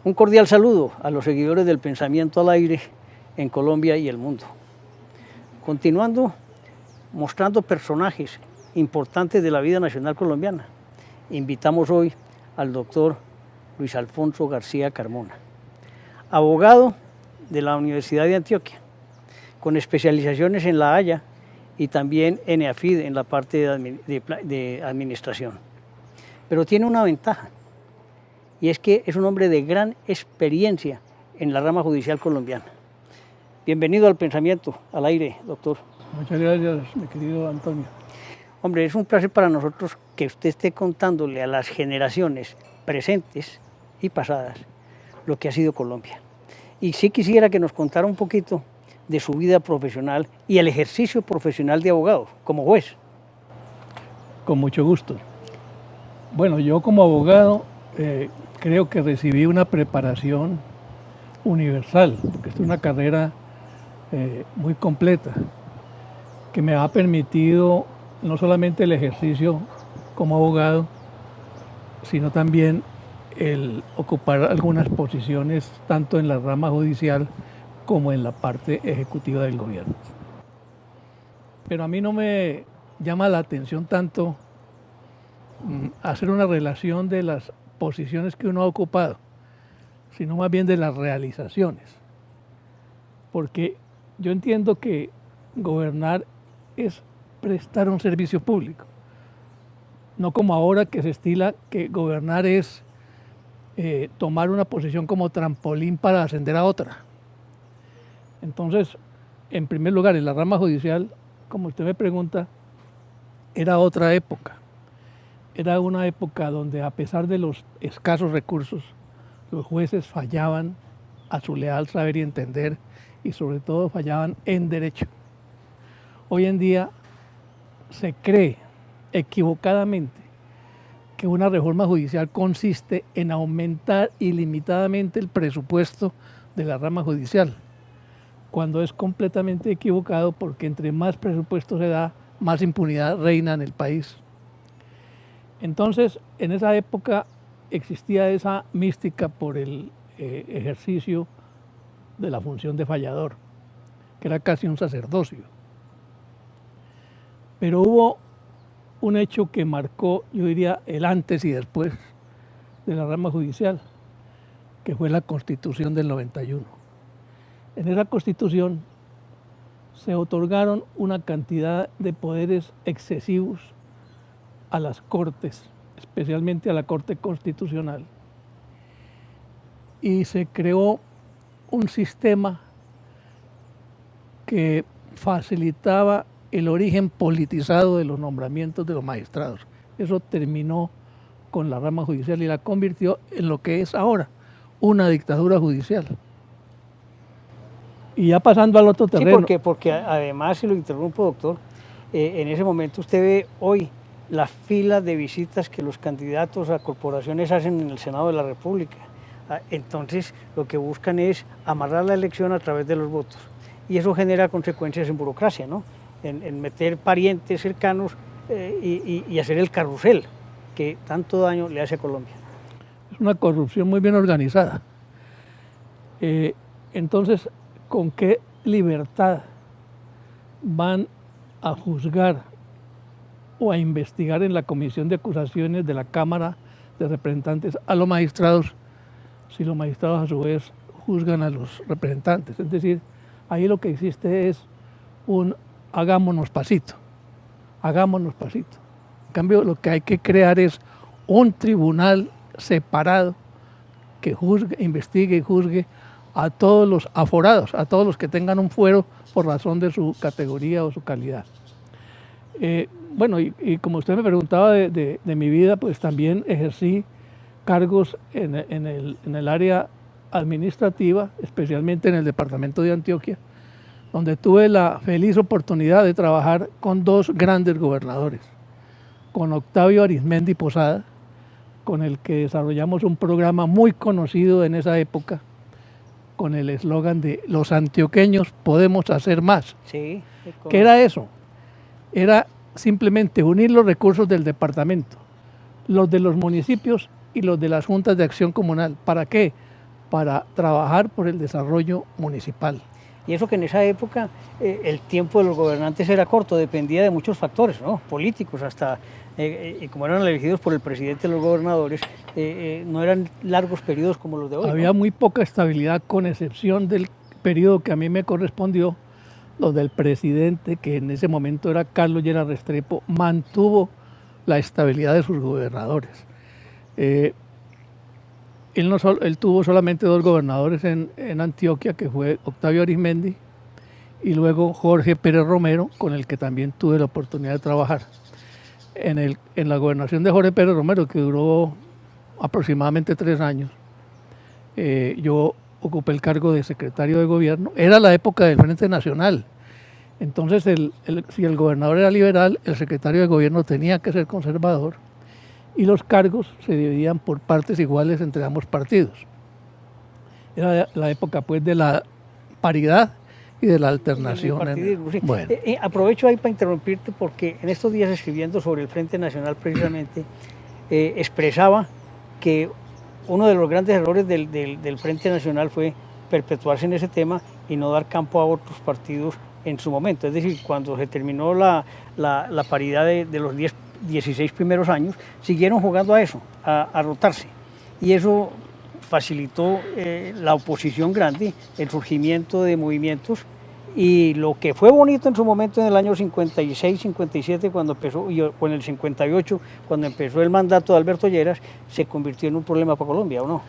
Un cordial saludo a los seguidores del Pensamiento al Aire en Colombia y el mundo. Continuando mostrando personajes importantes de la vida nacional colombiana, invitamos hoy al doctor Luis Alfonso García Carmona, abogado de la Universidad de Antioquia, con especializaciones en La Haya y también en EAFID, en la parte de administración. Pero tiene una ventaja, y es que es un hombre de gran experiencia en la rama judicial colombiana. Bienvenido al Pensamiento al Aire, doctor. Muchas gracias, mi querido Antonio. Hombre, es un placer para nosotros que usted esté contándole a las generaciones presentes y pasadas lo que ha sido Colombia. Y sí quisiera que nos contara un poquito de su vida profesional y el ejercicio profesional de abogado, como juez. Con mucho gusto. Bueno, yo como abogado creo que recibí una preparación universal, porque es una carrera muy completa, que me ha permitido no solamente el ejercicio como abogado, sino también el ocupar algunas posiciones tanto en la rama judicial como en la parte ejecutiva del gobierno. Pero a mí no me llama la atención tanto hacer una relación de las posiciones que uno ha ocupado, sino más bien de las realizaciones. Porque yo entiendo que gobernar es prestar un servicio público, no como ahora que se estila que gobernar es tomar una posición como trampolín para ascender a otra. Entonces, en primer lugar, en la rama judicial, como usted me pregunta, era otra época. Era una época donde, a pesar de los escasos recursos, los jueces fallaban a su leal saber y entender, y sobre todo fallaban en derecho. Hoy en día se cree equivocadamente que una reforma judicial consiste en aumentar ilimitadamente el presupuesto de la rama judicial, cuando es completamente equivocado, porque entre más presupuesto se da, más impunidad reina en el país. Entonces, en esa época existía esa mística por el ejercicio de la función de fallador, que era casi un sacerdocio. Pero hubo un hecho que marcó, yo diría, el antes y después de la rama judicial, que fue la Constitución del 91. En esa Constitución se otorgaron una cantidad de poderes excesivos a las Cortes, especialmente a la Corte Constitucional, y se creó un sistema que facilitaba el origen politizado de los nombramientos de los magistrados. Eso terminó con la rama judicial y la convirtió en lo que es ahora, una dictadura judicial. Y ya pasando al otro terreno. Sí, porque además, si lo interrumpo, doctor, en ese momento usted ve hoy la fila de visitas que los candidatos a corporaciones hacen en el Senado de la República. Entonces, lo que buscan es amarrar la elección a través de los votos. Y eso genera consecuencias en burocracia, ¿no? En meter parientes cercanos y hacer el carrusel que tanto daño le hace a Colombia. Es una corrupción muy bien organizada. Entonces, ¿con qué libertad van a juzgar o a investigar en la Comisión de Acusaciones de la Cámara de Representantes a los magistrados, si los magistrados a su vez juzgan a los representantes? Es decir, ahí lo que existe es un hagámonos pasito, hagámonos pasito. En cambio, lo que hay que crear es un tribunal separado que juzgue, investigue y juzgue a todos los aforados, a todos los que tengan un fuero por razón de su categoría o su calidad. Bueno, y como usted me preguntaba de mi vida, pues también ejercí cargos en el área administrativa, especialmente en el departamento de Antioquia, donde tuve la feliz oportunidad de trabajar con dos grandes gobernadores, con Octavio Arizmendi Posada, con el que desarrollamos un programa muy conocido en esa época, con el eslogan de los antioqueños podemos hacer más. Sí, ¿Qué era eso? Era simplemente unir los recursos del departamento, los de los municipios y los de las juntas de acción comunal. ¿Para qué? para trabajar por el desarrollo municipal. Y eso que en esa época el tiempo de los gobernantes era corto, dependía de muchos factores, ¿no? Políticos, hasta como eran elegidos por el presidente los gobernadores, no eran largos periodos como los de hoy. Había, ¿no?, muy poca estabilidad, con excepción del periodo que a mí me correspondió, donde el presidente, que en ese momento era Carlos Lleras Restrepo, mantuvo la estabilidad de sus gobernadores. Él tuvo solamente 2 gobernadores en Antioquia, que fue Octavio Arizmendi y luego Jorge Pérez Romero, con el que también tuve la oportunidad de trabajar. En la gobernación de Jorge Pérez Romero, que duró aproximadamente 3 años, yo ocupé el cargo de secretario de gobierno. Era la época del Frente Nacional. Entonces, si el gobernador era liberal, el secretario de gobierno tenía que ser conservador, y los cargos se dividían por partes iguales entre ambos partidos. Era la época, pues, de la paridad y de la alternación. Sí. Bueno. Aprovecho ahí para interrumpirte, porque en estos días, escribiendo sobre el Frente Nacional precisamente, expresaba que uno de los grandes errores del Frente Nacional fue perpetuarse en ese tema y no dar campo a otros partidos en su momento. Es decir, cuando se terminó la paridad de los 16 primeros años, siguieron jugando a eso, a rotarse. Y eso facilitó la oposición grande, el surgimiento de movimientos. Y lo que fue bonito en su momento en el año 56, 57, cuando empezó, o en el 58, cuando empezó el mandato de Alberto Lleras, se convirtió en un problema para Colombia, ¿o no?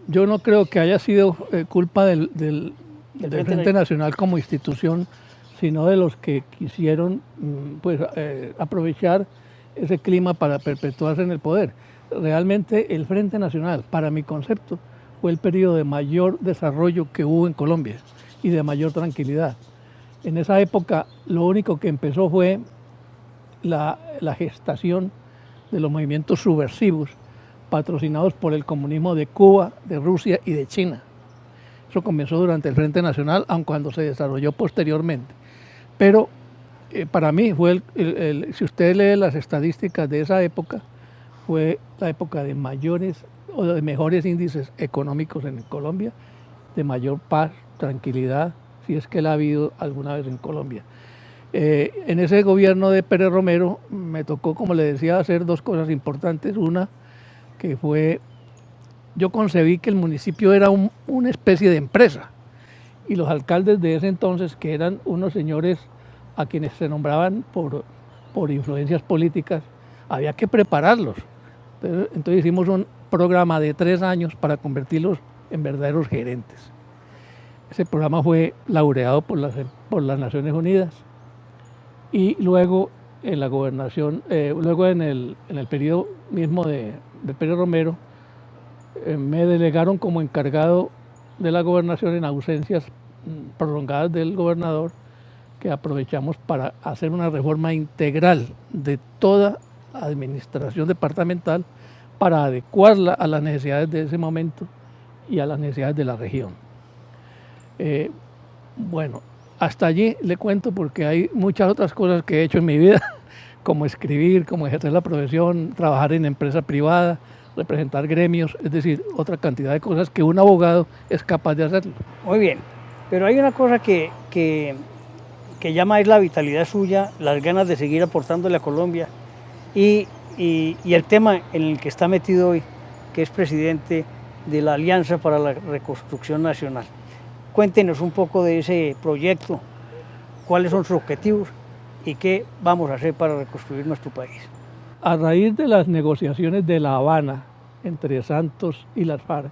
Yo no creo que haya sido culpa del Frente Nacional como institución, sino de los que quisieron pues, aprovechar ese clima para perpetuarse en el poder. Realmente el Frente Nacional, para mi concepto, fue el periodo de mayor desarrollo que hubo en Colombia y de mayor tranquilidad. En esa época lo único que empezó fue la gestación de los movimientos subversivos patrocinados por el comunismo de Cuba, de Rusia y de China. Eso comenzó durante el Frente Nacional, aun cuando se desarrolló posteriormente. Pero para mí fue, si usted lee las estadísticas de esa época, fue la época de mayores o de mejores índices económicos en Colombia, de mayor paz, tranquilidad, si es que la ha habido alguna vez en Colombia. En ese gobierno de Pérez Romero me tocó, como le decía, hacer 2 cosas importantes. Una, que fue, yo concebí que el municipio era una especie de empresa, y los alcaldes de ese entonces, que eran unos señores a quienes se nombraban por influencias políticas, había que prepararlos. Entonces hicimos un programa de 3 años para convertirlos en verdaderos gerentes. Ese programa fue laureado por las Naciones Unidas, y luego en la gobernación, luego en el periodo mismo de Pérez Romero, me delegaron como encargado de la gobernación en ausencias prolongadas del gobernador, que aprovechamos para hacer una reforma integral de toda administración departamental para adecuarla a las necesidades de ese momento y a las necesidades de la región. Bueno, hasta allí le cuento, porque hay muchas otras cosas que he hecho en mi vida, como escribir, como ejercer la profesión, trabajar en empresa privada, representar gremios, es decir, otra cantidad de cosas que un abogado es capaz de hacerlo. Muy bien, pero hay una cosa que llama es la vitalidad suya, las ganas de seguir aportándole a Colombia, y el tema en el que está metido hoy, que es presidente de la Alianza para la Reconstrucción Nacional. Cuéntenos un poco de ese proyecto, cuáles son sus objetivos y qué vamos a hacer para reconstruir nuestro país. A raíz de las negociaciones de La Habana entre Santos y las FARC,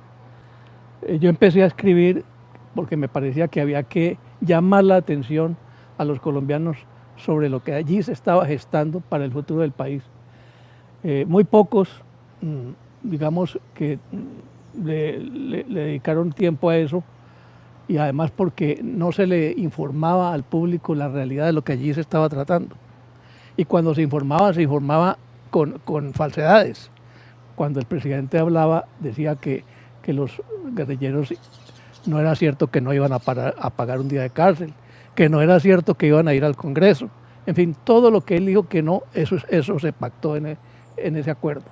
yo empecé a escribir porque me parecía que había que llamar la atención a los colombianos sobre lo que allí se estaba gestando para el futuro del país. Muy pocos, digamos, que le dedicaron tiempo a eso, y además porque no se le informaba al público la realidad de lo que allí se estaba tratando. Y cuando se informaba con falsedades. Cuando el presidente hablaba, decía que los guerrilleros, no era cierto que no iban a pagar un día de cárcel, que no era cierto que iban a ir al Congreso. En fin, todo lo que él dijo que no, eso se pactó en ese acuerdo.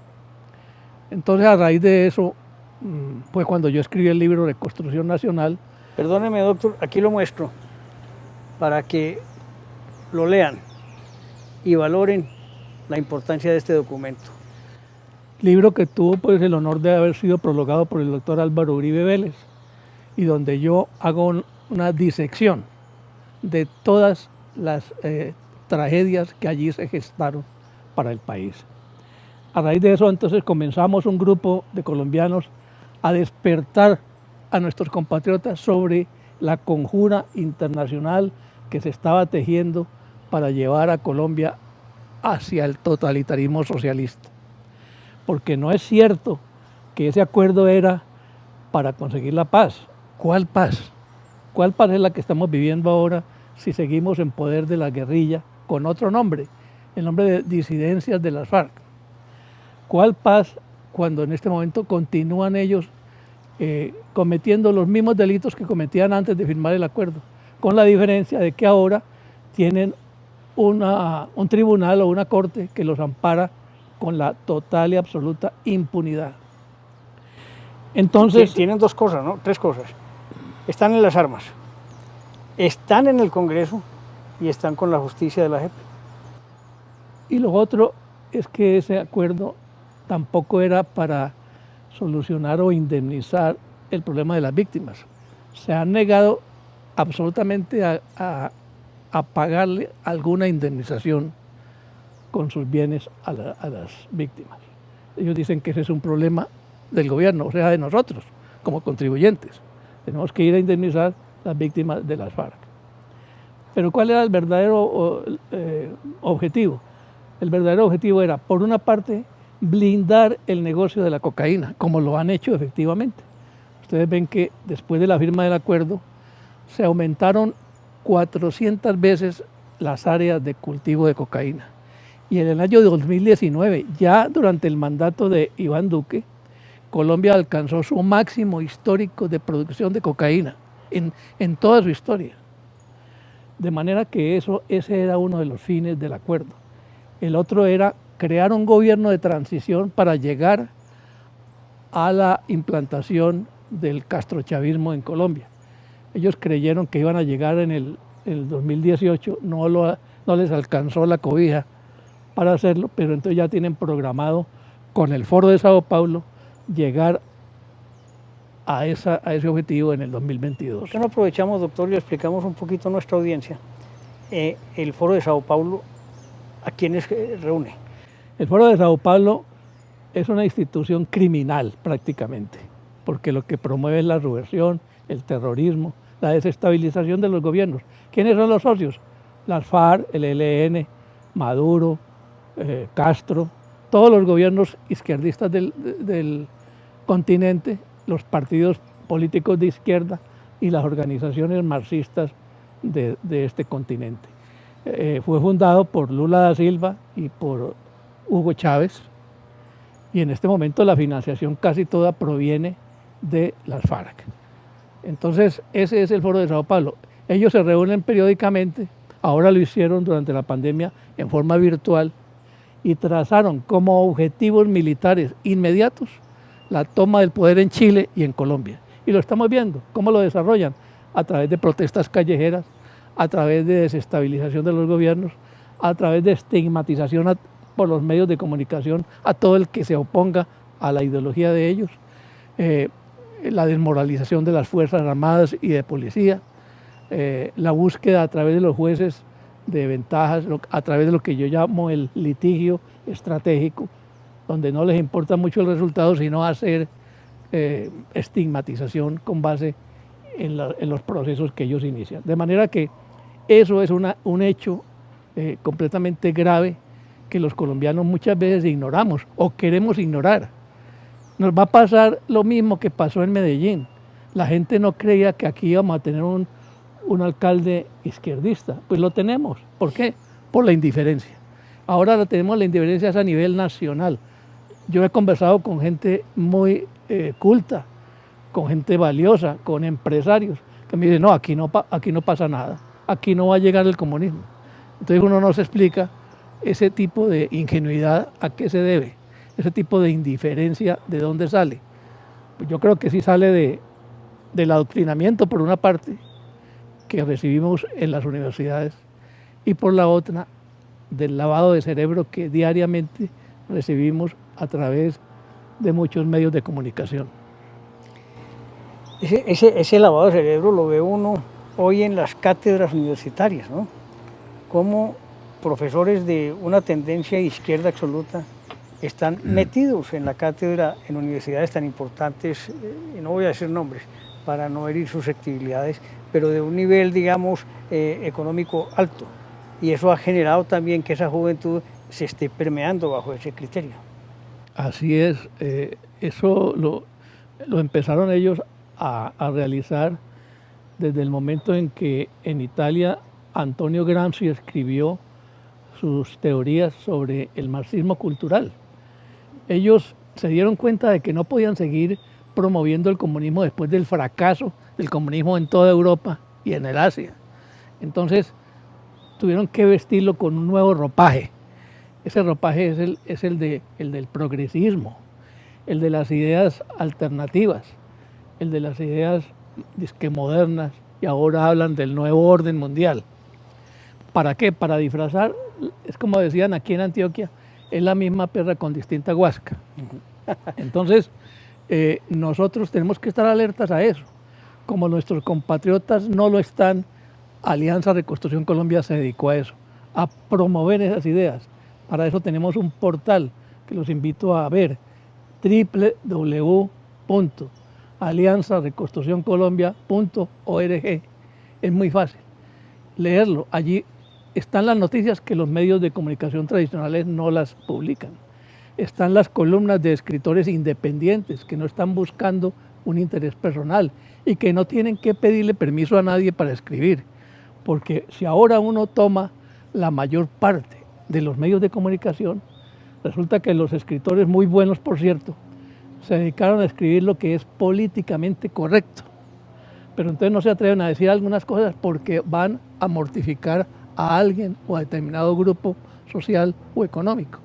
Entonces, a raíz de eso, fue cuando yo escribí el libro Reconstrucción Nacional. Perdóneme, doctor, aquí lo muestro para que lo lean y valoren la importancia de este documento. Libro que tuvo pues el honor de haber sido prologado por el doctor Álvaro Uribe Vélez, y donde yo hago una disección de todas las tragedias que allí se gestaron para el país. A raíz de eso entonces comenzamos un grupo de colombianos a despertar a nuestros compatriotas sobre la conjura internacional que se estaba tejiendo para llevar a Colombia hacia el totalitarismo socialista. Porque no es cierto que ese acuerdo era para conseguir la paz. ¿Cuál paz? ¿Cuál paz es la que estamos viviendo ahora si seguimos en poder de la guerrilla con otro nombre, el nombre de disidencias de las FARC? ¿Cuál paz cuando en este momento continúan ellos cometiendo los mismos delitos que cometían antes de firmar el acuerdo? Con la diferencia de que ahora tienen un tribunal o una corte que los ampara con la total y absoluta impunidad. Entonces, tienen dos cosas, ¿no? Tres cosas. Están en las armas, están en el Congreso y están con la justicia de la JEP. Y lo otro es que ese acuerdo tampoco era para solucionar o indemnizar el problema de las víctimas. Se han negado absolutamente a pagarle alguna indemnización con sus bienes a las víctimas. Ellos dicen que ese es un problema del gobierno, o sea, de nosotros, como contribuyentes. Tenemos que ir a indemnizar las víctimas de las FARC. Pero ¿cuál era el verdadero objetivo? El verdadero objetivo era, por una parte, blindar el negocio de la cocaína, como lo han hecho efectivamente. Ustedes ven que después de la firma del acuerdo, se aumentaron 400 veces las áreas de cultivo de cocaína. Y en el año 2019, ya durante el mandato de Iván Duque, Colombia alcanzó su máximo histórico de producción de cocaína en toda su historia. De manera que ese era uno de los fines del acuerdo. El otro era crear un gobierno de transición para llegar a la implantación del castrochavismo en Colombia. Ellos creyeron que iban a llegar en el 2018, no les alcanzó la cobija para hacerlo, pero entonces ya tienen programado con el Foro de Sao Paulo llegar a ese objetivo en el 2022. ¿Por qué no aprovechamos, doctor, y le explicamos un poquito a nuestra audiencia el Foro de Sao Paulo, a quiénes reúne? El Foro de Sao Paulo es una institución criminal prácticamente, porque lo que promueve es la subversión, el terrorismo, la desestabilización de los gobiernos. ¿Quiénes son los socios? Las FARC, el ELN, Maduro, Castro, todos los gobiernos izquierdistas del continente, los partidos políticos de izquierda y las organizaciones marxistas de este continente. Fue fundado por Lula da Silva y por Hugo Chávez, y en este momento la financiación casi toda proviene de las FARC. Entonces ese es el Foro de Sao Paulo. Ellos se reúnen periódicamente, ahora lo hicieron durante la pandemia en forma virtual, y trazaron como objetivos militares inmediatos la toma del poder en Chile y en Colombia. Y lo estamos viendo, cómo lo desarrollan a través de protestas callejeras, a través de desestabilización de los gobiernos, a través de estigmatización por los medios de comunicación a todo el que se oponga a la ideología de ellos, la desmoralización de las Fuerzas Armadas y de policía, la búsqueda a través de los jueces de ventajas, a través de lo que yo llamo el litigio estratégico, donde no les importa mucho el resultado, sino hacer estigmatización con base en los procesos que ellos inician. De manera que eso es un hecho completamente grave que los colombianos muchas veces ignoramos o queremos ignorar. Nos va a pasar lo mismo que pasó en Medellín. La gente no creía que aquí íbamos a tener un alcalde izquierdista. Pues lo tenemos. ¿Por qué? Por la indiferencia. Ahora tenemos la indiferencia a nivel nacional. Yo he conversado con gente muy culta, con gente valiosa, con empresarios, que me dicen, no, aquí no pasa nada, aquí no va a llegar el comunismo. Entonces uno no se explica ese tipo de ingenuidad a qué se debe, ese tipo de indiferencia de dónde sale. yo creo que sí sale del adoctrinamiento por una parte que recibimos en las universidades y por la otra del lavado de cerebro que diariamente recibimos a través de muchos medios de comunicación. Ese lavado de cerebro lo ve uno hoy en las cátedras universitarias, ¿no? Cómo profesores de una tendencia izquierda absoluta están metidos en la cátedra en universidades tan importantes, no voy a decir nombres para no herir susceptibilidades, pero de un nivel, digamos, económico alto. Y eso ha generado también que esa juventud se esté permeando bajo ese criterio. Así es, eso lo empezaron ellos a realizar desde el momento en que en Italia Antonio Gramsci escribió sus teorías sobre el marxismo cultural. Ellos se dieron cuenta de que no podían seguir promoviendo el comunismo después del fracaso del comunismo en toda Europa y en el Asia. Entonces tuvieron que vestirlo con un nuevo ropaje. Ese ropaje es el del progresismo, el de las ideas alternativas, el de las ideas disque modernas, y ahora hablan del nuevo orden mundial. ¿Para qué? Para disfrazar, es como decían aquí en Antioquia, es la misma perra con distinta guasca. Entonces, nosotros tenemos que estar alertas a eso. Como nuestros compatriotas no lo están, Alianza Reconstrucción Colombia se dedicó a eso, a promover esas ideas. Para eso tenemos un portal que los invito a ver, www.alianzareconstruccioncolombia.org. Es muy fácil leerlo. Allí están las noticias que los medios de comunicación tradicionales no las publican. Están las columnas de escritores independientes que no están buscando un interés personal y que no tienen que pedirle permiso a nadie para escribir. Porque si ahora uno toma la mayor parte de los medios de comunicación, resulta que los escritores, muy buenos por cierto, se dedicaron a escribir lo que es políticamente correcto. Pero entonces no se atreven a decir algunas cosas porque van a mortificar a alguien o a determinado grupo social o económico.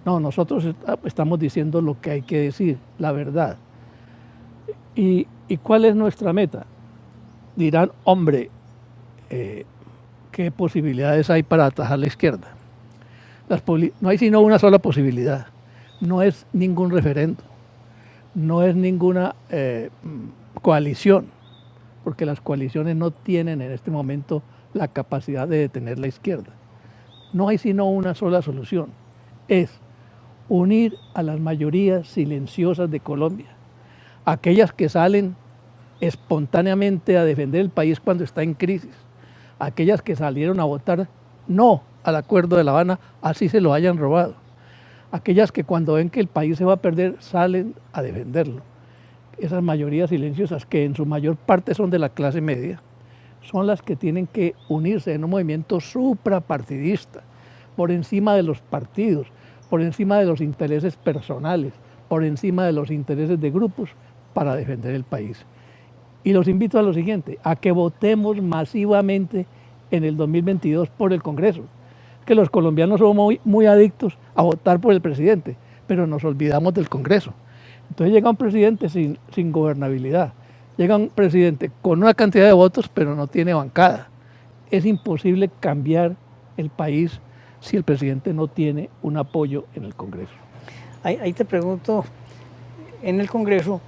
No, nosotros estamos diciendo lo que hay que decir, la verdad. ¿Y cuál es nuestra meta? Dirán, hombre, ¿qué posibilidades hay para atajar la izquierda? No hay sino una sola posibilidad. No es ningún referendo, no es ninguna coalición, porque las coaliciones no tienen en este momento la capacidad de detener la izquierda. No hay sino una sola solución, es unir a las mayorías silenciosas de Colombia, aquellas que salen espontáneamente a defender el país cuando está en crisis, aquellas que salieron a votar no al Acuerdo de La Habana, así se lo hayan robado, aquellas que cuando ven que el país se va a perder salen a defenderlo. Esas mayorías silenciosas, que en su mayor parte son de la clase media, son las que tienen que unirse en un movimiento suprapartidista, por encima de los partidos, por encima de los intereses personales, por encima de los intereses de grupos, para defender el país. Y los invito a lo siguiente, a que votemos masivamente en el 2022 por el Congreso. Que los colombianos somos muy adictos a votar por el presidente, pero nos olvidamos del Congreso. Entonces llega un presidente sin gobernabilidad, llega un presidente con una cantidad de votos, pero no tiene bancada. Es imposible cambiar el país si el presidente no tiene un apoyo en el Congreso. Ahí te pregunto, en el Congreso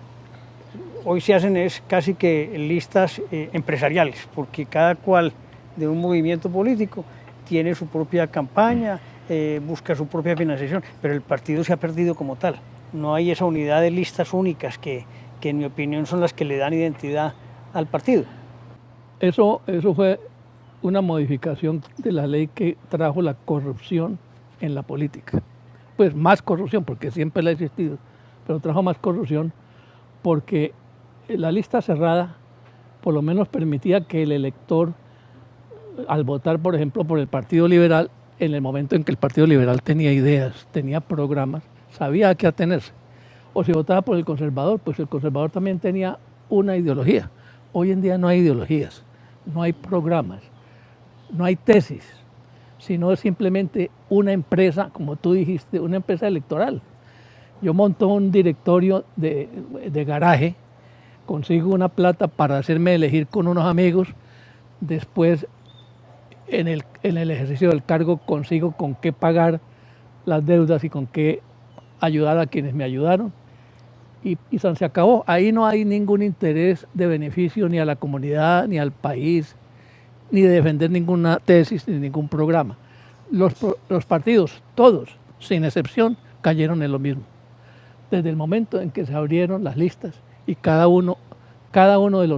hoy se hacen casi que listas empresariales, porque cada cual de un movimiento político tiene su propia campaña, busca su propia financiación, pero el partido se ha perdido como tal. No hay esa unidad de listas únicas que en mi opinión son las que le dan identidad al partido. Eso fue una modificación de la ley que trajo la corrupción en la política. Pues más corrupción, porque siempre la ha existido, pero trajo más corrupción porque la lista cerrada por lo menos permitía que el elector, al votar, por ejemplo, por el Partido Liberal, en el momento en que el Partido Liberal tenía ideas, tenía programas, sabía a qué atenerse. O si votaba por el conservador, pues el conservador también tenía una ideología. Hoy en día no hay ideologías, no hay programas, no hay tesis, sino simplemente una empresa, como tú dijiste, una empresa electoral. Yo monto un directorio de garaje, consigo una plata para hacerme elegir con unos amigos, después en el ejercicio del cargo consigo con qué pagar las deudas y con qué ayudar a quienes me ayudaron y se acabó. Ahí no hay ningún interés de beneficio ni a la comunidad, ni al país, ni de defender ninguna tesis ni ningún programa. Los partidos, todos, sin excepción, cayeron en lo mismo. Desde el momento en que se abrieron las listas y cada uno de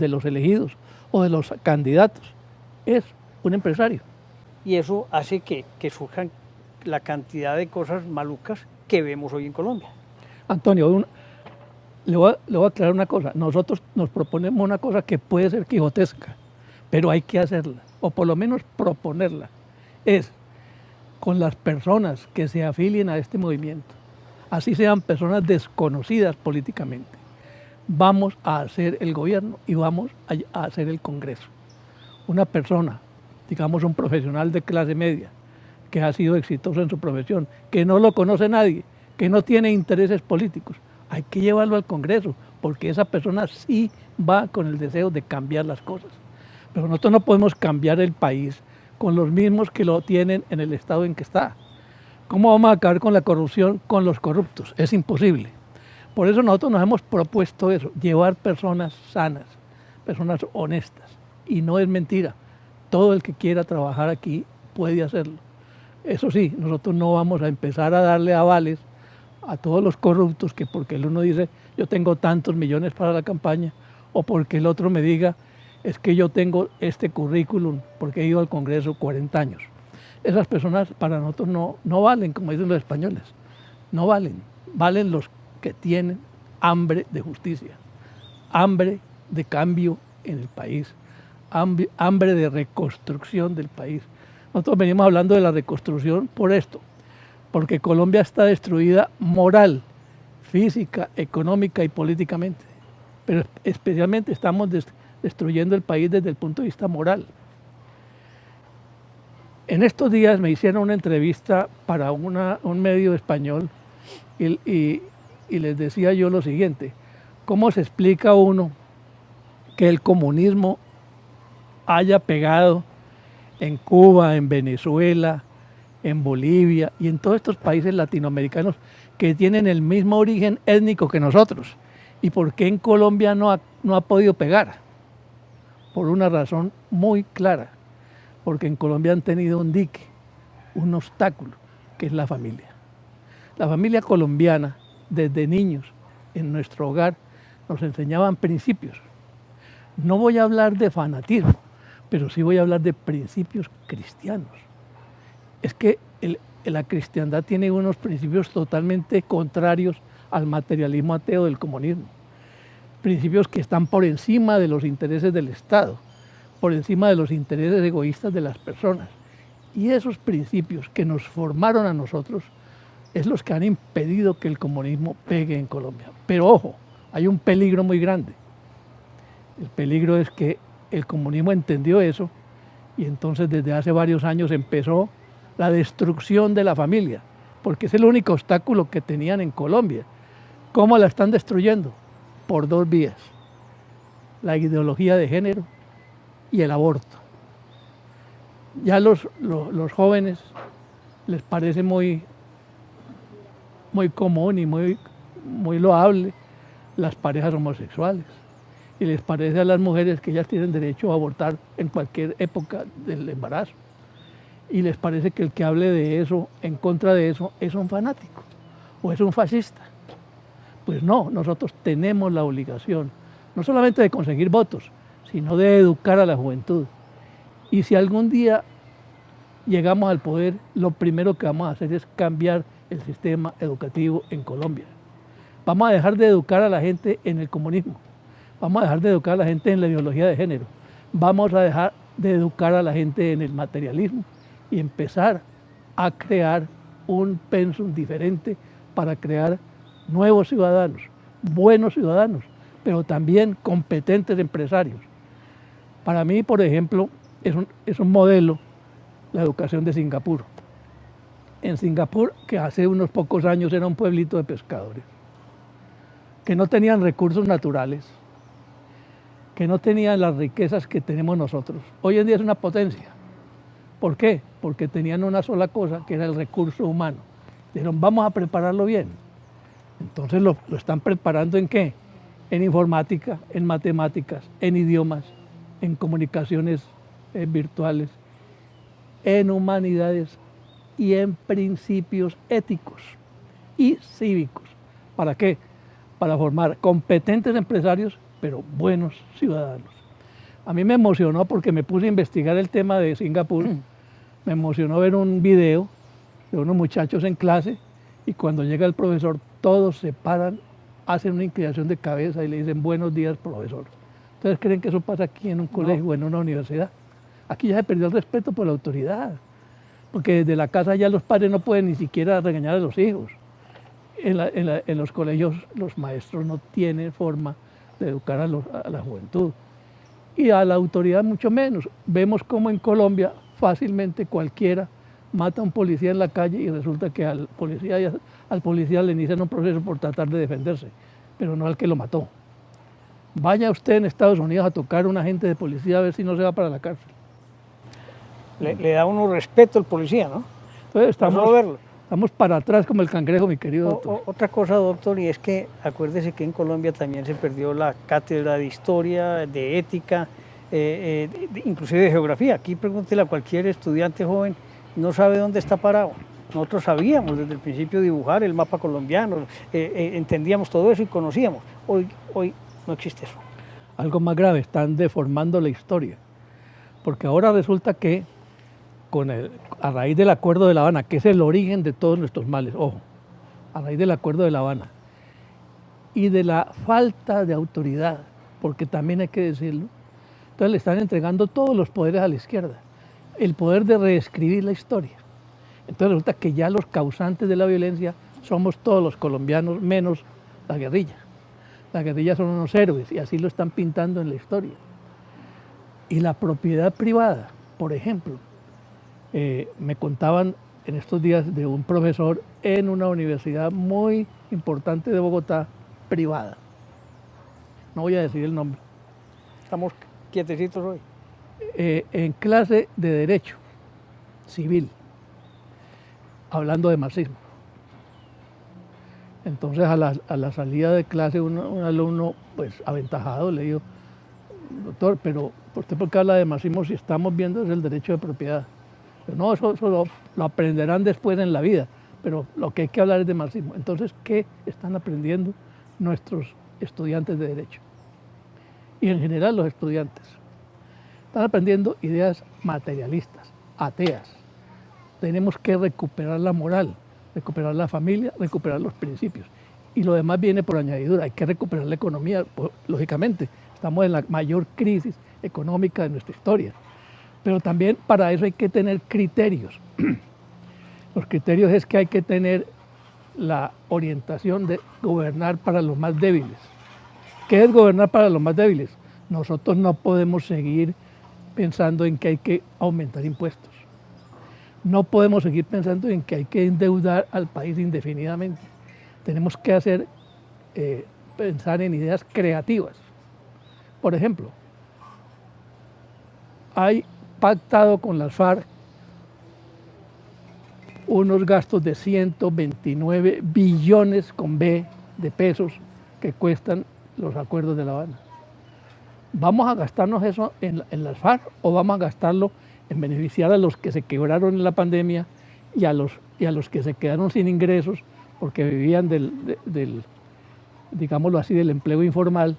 los elegidos o de los candidatos es un empresario. Y eso hace que surjan la cantidad de cosas malucas que vemos hoy en Colombia. Antonio, le voy a aclarar una cosa. Nosotros nos proponemos una cosa que puede ser quijotesca, pero hay que hacerla, o por lo menos proponerla. Es con las personas que se afilien a este movimiento, así sean personas desconocidas políticamente, vamos a hacer el gobierno y vamos a hacer el Congreso. Una persona, digamos un profesional de clase media, que ha sido exitoso en su profesión, que no lo conoce nadie, que no tiene intereses políticos, hay que llevarlo al Congreso, porque esa persona sí va con el deseo de cambiar las cosas. Pero nosotros no podemos cambiar el país con los mismos que lo tienen en el estado en que está. ¿Cómo vamos a acabar con la corrupción con los corruptos? Es imposible. Por eso nosotros nos hemos propuesto eso, llevar personas sanas, personas honestas. Y no es mentira, todo el que quiera trabajar aquí puede hacerlo. Eso sí, nosotros no vamos a empezar a darle avales a todos los corruptos, que porque el uno dice yo tengo tantos millones para la campaña, o porque el otro me diga es que yo tengo este currículum porque he ido al Congreso 40 años. Esas personas para nosotros no valen, como dicen los españoles, no valen. Valen los que tienen hambre de justicia, hambre de cambio en el país, hambre de reconstrucción del país. Nosotros venimos hablando de la reconstrucción por esto, porque Colombia está destruida moral, física, económica y políticamente, pero especialmente estamos destruyendo el país desde el punto de vista moral. En estos días me hicieron una entrevista para un medio español y les decía yo lo siguiente: ¿cómo se explica uno que el comunismo haya pegado en Cuba, en Venezuela, en Bolivia y en todos estos países latinoamericanos que tienen el mismo origen étnico que nosotros? ¿Y por qué en Colombia no ha podido pegar? Por una razón muy clara, porque en Colombia han tenido un dique, un obstáculo, que es la familia. La familia colombiana, desde niños, en nuestro hogar, nos enseñaban principios. No voy a hablar de fanatismo, pero sí voy a hablar de principios cristianos. Es que la cristiandad tiene unos principios totalmente contrarios al materialismo ateo del comunismo. Principios que están por encima de los intereses del Estado, por encima de los intereses egoístas de las personas. Y esos principios que nos formaron a nosotros es los que han impedido que el comunismo pegue en Colombia. Pero ojo, hay un peligro muy grande. El peligro es que el comunismo entendió eso y entonces desde hace varios años empezó la destrucción de la familia, porque es el único obstáculo que tenían en Colombia. ¿Cómo la están destruyendo? Por dos vías: la ideología de género y el aborto. Ya los jóvenes les parece muy común y muy loable las parejas homosexuales, y les parece a las mujeres que ellas tienen derecho a abortar en cualquier época del embarazo, y les parece que el que hable de eso, en contra de eso, es un fanático o es un fascista. Pues no, nosotros tenemos la obligación no solamente de conseguir votos, sino de educar a la juventud. Y si algún día llegamos al poder, lo primero que vamos a hacer es cambiar el sistema educativo en Colombia. Vamos a dejar de educar a la gente en el comunismo, vamos a dejar de educar a la gente en la ideología de género, vamos a dejar de educar a la gente en el materialismo y empezar a crear un pensum diferente para crear nuevos ciudadanos, buenos ciudadanos, pero también competentes empresarios. Para mí, por ejemplo, es un modelo la educación de Singapur. en Singapur, que hace unos pocos años era un pueblito de pescadores, que no tenían recursos naturales, que no tenían las riquezas que tenemos nosotros. Hoy en día es una potencia. ¿Por qué? Porque tenían una sola cosa, que era el recurso humano. Dijeron, vamos a prepararlo bien. Entonces lo están preparando ¿en qué? En informática, en matemáticas, en idiomas, en comunicaciones virtuales, en humanidades y en principios éticos y cívicos. ¿Para qué? Para formar competentes empresarios, pero buenos ciudadanos. A mí me emocionó porque me puse a investigar el tema de Singapur. Me emocionó ver un video de unos muchachos en clase y cuando llega el profesor todos se paran, hacen una inclinación de cabeza y le dicen buenos días, profesor. ¿Ustedes creen que eso pasa aquí en un colegio o en una universidad? Aquí ya se perdió el respeto por la autoridad, porque desde la casa ya los padres no pueden ni siquiera regañar a los hijos. En los colegios los maestros no tienen forma de educar a la juventud y a la autoridad mucho menos. Vemos como en Colombia fácilmente cualquiera mata a un policía en la calle y resulta que al policía le inician un proceso por tratar de defenderse, pero no al que lo mató. Vaya usted en Estados Unidos a tocar a un agente de policía a ver si no se va para la cárcel. Le da uno respeto al policía, ¿no? Entonces estamos para atrás como el cangrejo, mi querido doctor. Otra cosa, doctor, y es que acuérdese que en Colombia también se perdió la cátedra de historia, de ética, inclusive de geografía. Aquí pregúntele a cualquier estudiante joven, no sabe dónde está parado. Nosotros sabíamos desde el principio dibujar el mapa colombiano, entendíamos todo eso y conocíamos. Hoy no existe eso. Algo más grave, están deformando la historia, porque ahora resulta que a raíz del Acuerdo de La Habana, que es el origen de todos nuestros males, ojo, a raíz del Acuerdo de La Habana, y de la falta de autoridad, porque también hay que decirlo, entonces le están entregando todos los poderes a la izquierda, el poder de reescribir la historia. Entonces resulta que ya los causantes de la violencia somos todos los colombianos, menos la guerrilla. La guerrilla son unos héroes y así lo están pintando en la historia. Y la propiedad privada, por ejemplo, me contaban en estos días de un profesor en una universidad muy importante de Bogotá, privada. No voy a decir el nombre. Estamos quietecitos hoy. En clase de Derecho Civil, hablando de marxismo. Entonces a la salida de clase un alumno pues aventajado le dijo, doctor, pero ¿usted por qué habla de marxismo si estamos viendo es el derecho de propiedad? Pero no, eso lo aprenderán después en la vida, pero lo que hay que hablar es de marxismo. Entonces, ¿qué están aprendiendo nuestros estudiantes de derecho? Y en general los estudiantes. Están aprendiendo ideas materialistas, ateas. Tenemos que recuperar la moral, recuperar la familia, recuperar los principios. Y lo demás viene por añadidura. Hay que recuperar la economía, pues, lógicamente. Estamos en la mayor crisis económica de nuestra historia. Pero también para eso hay que tener criterios. Los criterios es que hay que tener la orientación de gobernar para los más débiles. ¿Qué es gobernar para los más débiles? Nosotros no podemos seguir pensando en que hay que aumentar impuestos. No podemos seguir pensando en que hay que endeudar al país indefinidamente. Tenemos que pensar en ideas creativas. Por ejemplo, hay pactado con las FARC unos gastos de 129 billones con B de pesos que cuestan los acuerdos de La Habana. ¿Vamos a gastarnos eso en las FARC o vamos a gastarlo en beneficiar a los que se quebraron en la pandemia y a los que se quedaron sin ingresos porque vivían digámoslo así, del empleo informal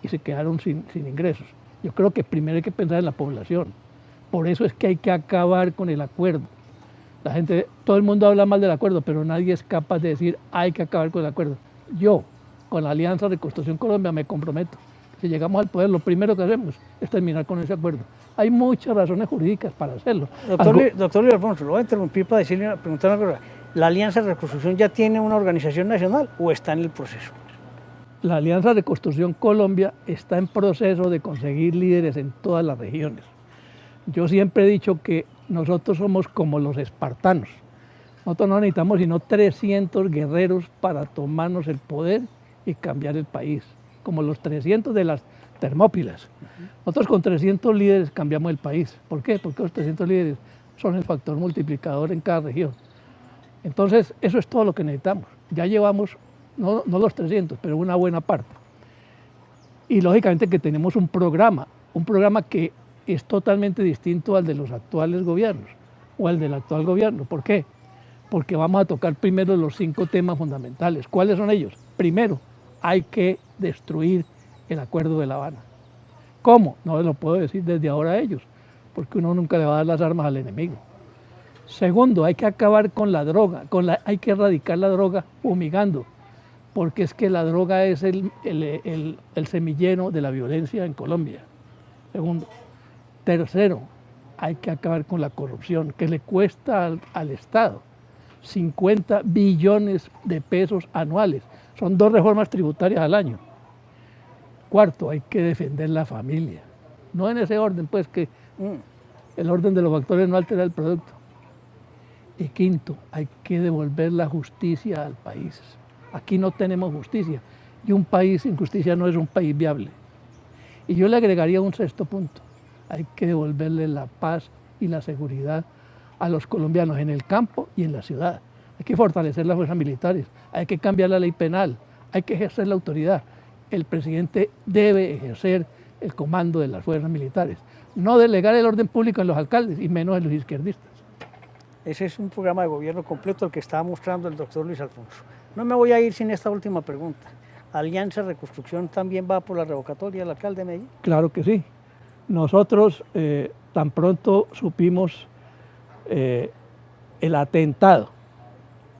y se quedaron sin ingresos? Yo creo que primero hay que pensar en la población. Por eso es que hay que acabar con el acuerdo. Todo el mundo habla mal del acuerdo, pero nadie es capaz de decir hay que acabar con el acuerdo. Yo, con la Alianza Reconstrucción Colombia, me comprometo. Si llegamos al poder, lo primero que hacemos es terminar con ese acuerdo. Hay muchas razones jurídicas para hacerlo. Doctor Luis Alfonso, lo voy a interrumpir para preguntar una cosa. ¿La Alianza de Reconstrucción ya tiene una organización nacional o está en el proceso? La Alianza de Reconstrucción Colombia está en proceso de conseguir líderes en todas las regiones. Yo siempre he dicho que nosotros somos como los espartanos. Nosotros no necesitamos sino 300 guerreros para tomarnos el poder y cambiar el país, como los 300 de las Termópilas. Nosotros con 300 líderes cambiamos el país. ¿Por qué? Porque los 300 líderes son el factor multiplicador en cada región. Entonces, eso es todo lo que necesitamos. Ya llevamos, no los 300, pero una buena parte. Y lógicamente que tenemos un programa que es totalmente distinto al de los actuales gobiernos o al del actual gobierno. ¿Por qué? Porque vamos a tocar primero los 5 temas fundamentales. ¿Cuáles son ellos? Primero, hay que destruir el Acuerdo de La Habana. ¿Cómo? No lo puedo decir desde ahora a ellos, porque uno nunca le va a dar las armas al enemigo. Segundo, hay que acabar con la droga, hay que erradicar la droga fumigando, porque es que la droga es el semillero de la violencia en Colombia. Segundo. Tercero, hay que acabar con la corrupción, que le cuesta al Estado 50 billones de pesos anuales. Son 2 reformas tributarias al año. Cuarto, hay que defender la familia. No en ese orden, pues, que el orden de los factores no altera el producto. Y quinto, hay que devolver la justicia al país. Aquí no tenemos justicia. Y un país sin justicia no es un país viable. Y yo le agregaría un 6.º punto. Hay que devolverle la paz y la seguridad a los colombianos en el campo y en la ciudad. Hay que fortalecer las fuerzas militares, hay que cambiar la ley penal, hay que ejercer la autoridad. El presidente debe ejercer el comando de las fuerzas militares, no delegar el orden público en los alcaldes y menos en los izquierdistas. Ese es un programa de gobierno completo el que estaba mostrando el doctor Luis Alfonso. No me voy a ir sin esta última pregunta. ¿Alianza Reconstrucción también va por la revocatoria del alcalde de Medellín? Claro que sí. Nosotros tan pronto supimos el atentado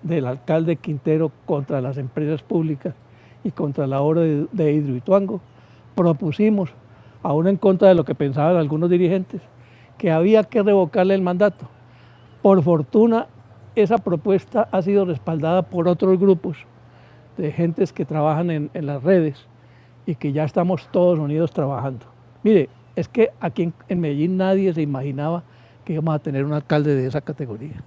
del alcalde Quintero contra las empresas públicas y contra la obra de Hidroituango, propusimos, aún en contra de lo que pensaban algunos dirigentes, que había que revocarle el mandato. Por fortuna, esa propuesta ha sido respaldada por otros grupos de gentes que trabajan en las redes y que ya estamos todos unidos trabajando. Mire, es que aquí en Medellín nadie se imaginaba que íbamos a tener un alcalde de esa categoría.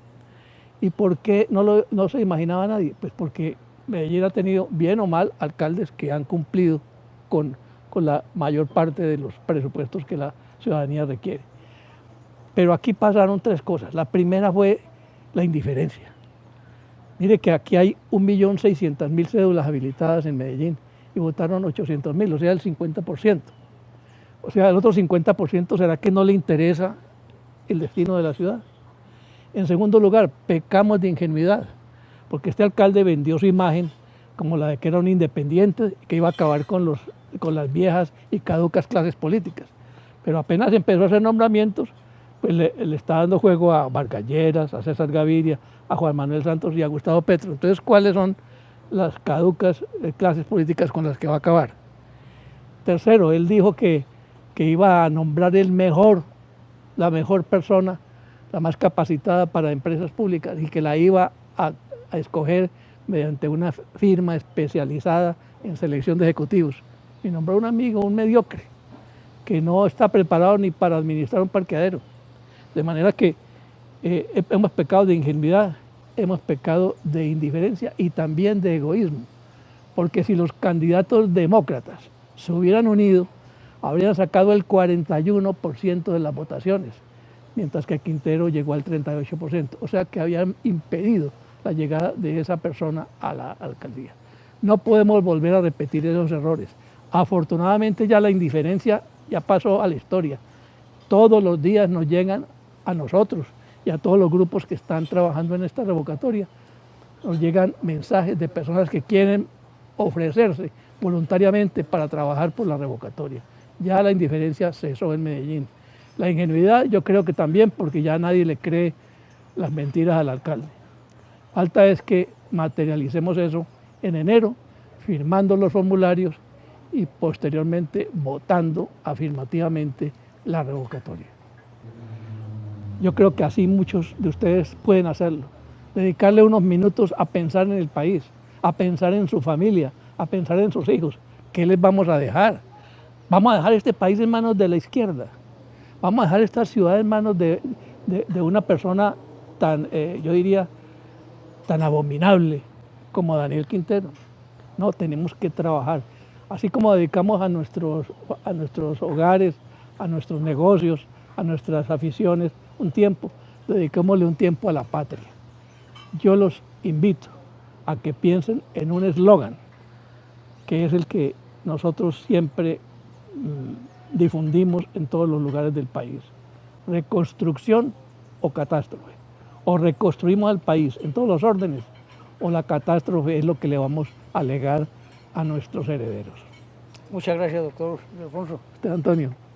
¿Y por qué no se imaginaba nadie? Pues porque Medellín ha tenido, bien o mal, alcaldes que han cumplido con la mayor parte de los presupuestos que la ciudadanía requiere. Pero aquí pasaron 3 cosas. La primera fue la indiferencia. Mire que aquí hay 1.600.000 cédulas habilitadas en Medellín y votaron 800.000, o sea, el 50%. O sea, el otro 50% será que no le interesa el destino de la ciudad. En segundo lugar, pecamos de ingenuidad, porque este alcalde vendió su imagen como la de que era un independiente, que iba a acabar con las viejas y caducas clases políticas. Pero apenas empezó a hacer nombramientos, pues le está dando juego a Vargas Lleras, a César Gaviria, a Juan Manuel Santos y a Gustavo Petro. Entonces, ¿cuáles son las caducas clases políticas con las que va a acabar? Tercero, él dijo que iba a nombrar la mejor persona, la más capacitada para empresas públicas y que la iba a escoger mediante una firma especializada en selección de ejecutivos. Y nombró un amigo, un mediocre, que no está preparado ni para administrar un parqueadero. De manera que hemos pecado de ingenuidad, hemos pecado de indiferencia y también de egoísmo. Porque si los candidatos demócratas se hubieran unido, habrían sacado el 41% de las votaciones, mientras que Quintero llegó al 38%. O sea que habían impedido la llegada de esa persona a la alcaldía. No podemos volver a repetir esos errores. Afortunadamente ya la indiferencia ya pasó a la historia. Todos los días nos llegan a nosotros y a todos los grupos que están trabajando en esta revocatoria, nos llegan mensajes de personas que quieren ofrecerse voluntariamente para trabajar por la revocatoria. Ya la indiferencia cesó en Medellín. La ingenuidad yo creo que también, porque ya nadie le cree las mentiras al alcalde. Falta es que materialicemos eso en enero, firmando los formularios y posteriormente votando afirmativamente la revocatoria. Yo creo que así muchos de ustedes pueden hacerlo. Dedicarle unos minutos a pensar en el país, a pensar en su familia, a pensar en sus hijos. ¿Qué les vamos a dejar? Vamos a dejar este país en manos de la izquierda. Vamos a dejar esta ciudad en manos de una persona tan, yo diría, tan abominable como Daniel Quintero. No, tenemos que trabajar. Así como dedicamos a nuestros hogares, a nuestros negocios, a nuestras aficiones un tiempo, dediquémosle un tiempo a la patria. Yo los invito a que piensen en un eslogan, que es el que nosotros siempre difundimos en todos los lugares del país. Reconstrucción o catástrofe. O reconstruimos al país en todos los órdenes, o la catástrofe es lo que le vamos a legar a nuestros herederos. Muchas gracias, doctor Alfonso. Usted, Antonio.